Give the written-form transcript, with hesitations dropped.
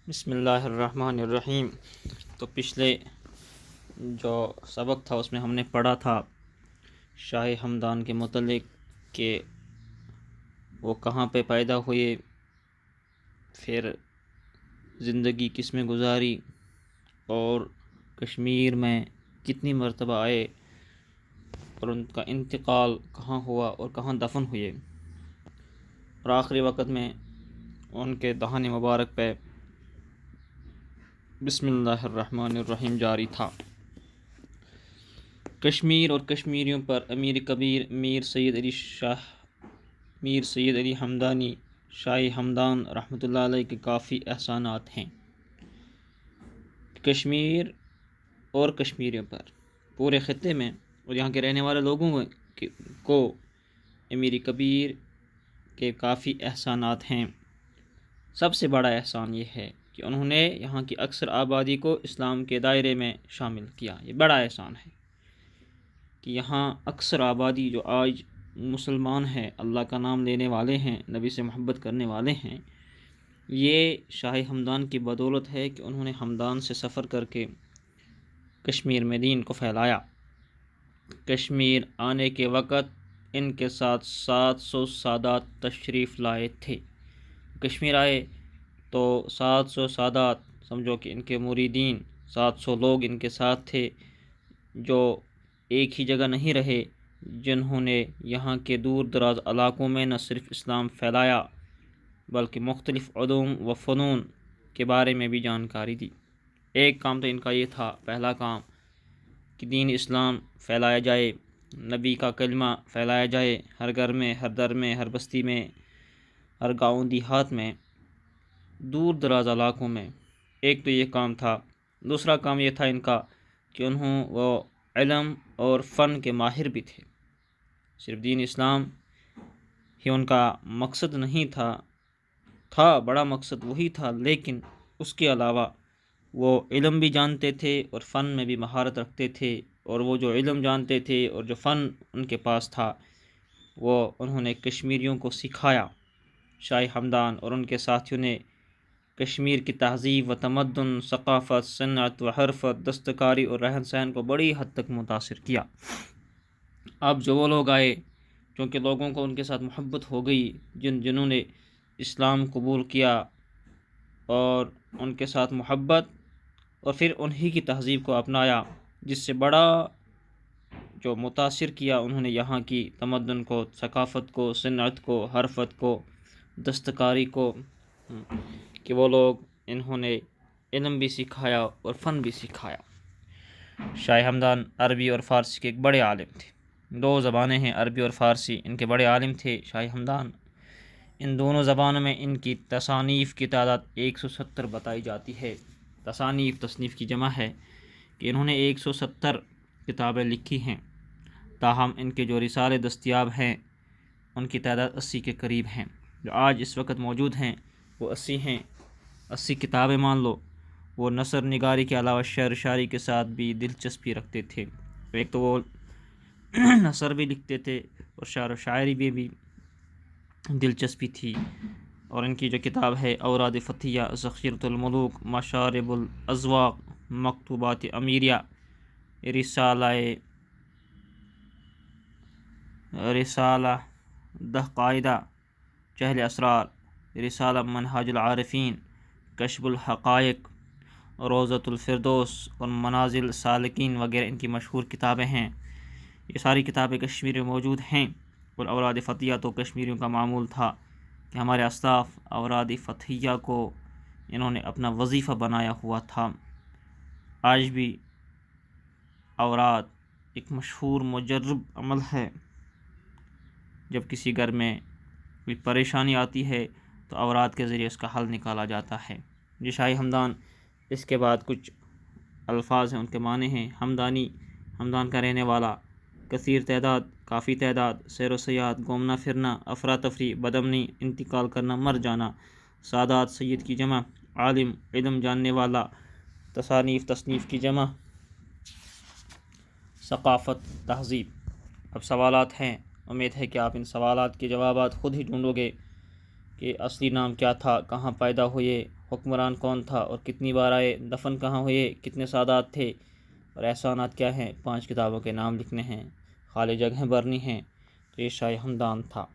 بسم اللہ الرحمن الرحیم۔ تو پچھلے جو سبق تھا اس میں ہم نے پڑھا تھا شاہ ہمدان کے متعلق کہ وہ کہاں پہ پیدا ہوئے، پھر زندگی کس میں گزاری اور کشمیر میں کتنی مرتبہ آئے اور ان کا انتقال کہاں ہوا اور کہاں دفن ہوئے، اور آخری وقت میں ان کے دہان مبارک پہ بسم اللہ الرحمن الرحیم جاری تھا۔ کشمیر اور کشمیریوں پر امیر کبیر میر سید علی ہمدانی شاہ ہمدان رحمۃ اللہ علیہ کے کافی احسانات ہیں۔ کشمیر اور کشمیریوں پر پورے خطے میں اور یہاں کے رہنے والے لوگوں کو امیر کبیر کے کافی احسانات ہیں۔ سب سے بڑا احسان یہ ہے کہ انہوں نے یہاں کی اکثر آبادی کو اسلام کے دائرے میں شامل کیا۔ یہ بڑا احسان ہے کہ یہاں اکثر آبادی جو آج مسلمان ہیں، اللہ کا نام لینے والے ہیں، نبی سے محبت کرنے والے ہیں، یہ شاہ ہمدان کی بدولت ہے کہ انہوں نے ہمدان سے سفر کر کے کشمیر میں دین کو پھیلایا۔ کشمیر آنے کے وقت ان کے ساتھ 700 سادات تشریف لائے تھے۔ کشمیر آئے تو 700 سادات، سمجھو کہ ان کے مریدین 700 لوگ ان کے ساتھ تھے جو ایک ہی جگہ نہیں رہے، جنہوں نے یہاں کے دور دراز علاقوں میں نہ صرف اسلام پھیلایا بلکہ مختلف علوم و فنون کے بارے میں بھی جانکاری دی۔ ایک کام تو ان کا یہ تھا، پہلا کام کہ دین اسلام پھیلایا جائے، نبی کا کلمہ پھیلایا جائے، ہر گھر میں، ہر در میں، ہر بستی میں، ہر گاؤں دیہات میں، دور دراز علاقوں میں۔ ایک تو یہ کام تھا۔ دوسرا کام یہ تھا ان کا کہ وہ علم اور فن کے ماہر بھی تھے۔ صرف دین اسلام ہی ان کا مقصد نہیں تھا بڑا مقصد وہی تھا، لیکن اس کے علاوہ وہ علم بھی جانتے تھے اور فن میں بھی مہارت رکھتے تھے، اور وہ جو علم جانتے تھے اور جو فن ان کے پاس تھا وہ انہوں نے کشمیریوں کو سکھایا۔ شاہ ہمدان اور ان کے ساتھیوں نے کشمیر کی تہذیب و تمدن، ثقافت، صنعت و حرفت، دستکاری اور رہن سہن کو بڑی حد تک متاثر کیا۔ اب جو وہ لوگ آئے، چونکہ لوگوں کو ان کے ساتھ محبت ہو گئی، جنہوں نے اسلام قبول کیا اور ان کے ساتھ محبت اور پھر انہی کی تہذیب کو اپنایا، جس سے بڑا جو متاثر کیا انہوں نے یہاں کی تمدن کو، ثقافت کو، صنعت کو، حرفت کو، دستکاری کو، کہ وہ لوگ انہوں نے علم بھی سکھایا اور فن بھی سکھایا۔ شاہ ہمدان عربی اور فارسی کے ایک بڑے عالم تھے۔ 2 زبانیں ہیں، عربی اور فارسی، ان کے بڑے عالم تھے شاہ ہمدان۔ ان دونوں زبانوں میں ان کی تصانیف کی تعداد 170 بتائی جاتی ہے۔ تصنیف کی جمع ہے کہ انہوں نے 170 کتابیں لکھی ہیں، تاہم ان کے جو رسالے دستیاب ہیں ان کی تعداد 80 کے قریب ہیں۔ جو آج اس وقت موجود ہیں وہ 80 ہیں، 80 کتابیں مان لو۔ وہ نثر نگاری کے علاوہ شعر شاعری کے ساتھ بھی دلچسپی رکھتے تھے۔ ایک تو وہ نثر بھی لکھتے تھے اور شعر و شاعری بھی دلچسپی تھی۔ اور ان کی جو کتاب ہے اوراد فتھیہ، ذخیرۃ الملوک، مشارب الاذواق، مکتوبات امیریہ، رسالہ دہ قاعدہ، چہل اسرار، رسالہ منہاج العارفین، کشف الحقائق، روضۃ الفردوس اور منازل سالکین وغیرہ ان کی مشہور کتابیں ہیں۔ یہ ساری کتابیں کشمیر میں موجود ہیں۔ اور اوراد فتھیہ تو کشمیریوں کا معمول تھا کہ ہمارے اسلاف اوراد فتھیہ کو انہوں نے اپنا وظیفہ بنایا ہوا تھا۔ آج بھی اوراد ایک مشہور مجرب عمل ہے۔ جب کسی گھر میں کوئی پریشانی آتی ہے تو اوراد کے ذریعے اس کا حل نکالا جاتا ہے۔ یہ شاہ ہمدان، اس کے بعد کچھ الفاظ ہیں، ان کے معنی ہیں: ہمدانی، ہمدان کا رہنے والا، کثیر تعداد، کافی تعداد، سیر و سیاحت، گھومنا پھرنا، افراتفری، بدامنی، انتقال کرنا، مر جانا۔ سادات، سید کی جمع، عالم، علم جاننے والا، تصنیف کی جمع، ثقافت، تہذیب۔ اب سوالات ہیں، امید ہے کہ آپ ان سوالات کے جوابات خود ہی ڈھونڈو گے کہ اصلی نام کیا تھا، کہاں پیدا ہوئے، حکمران کون تھا اور کتنی بار آئے، دفن کہاں ہوئے، کتنے سادات تھے اور احسانات کیا ہیں، 5 کتابوں کے نام لکھنے ہیں، خالی جگہیں بھرنی ہیں۔ تو یہ شاہ ہمدان تھا۔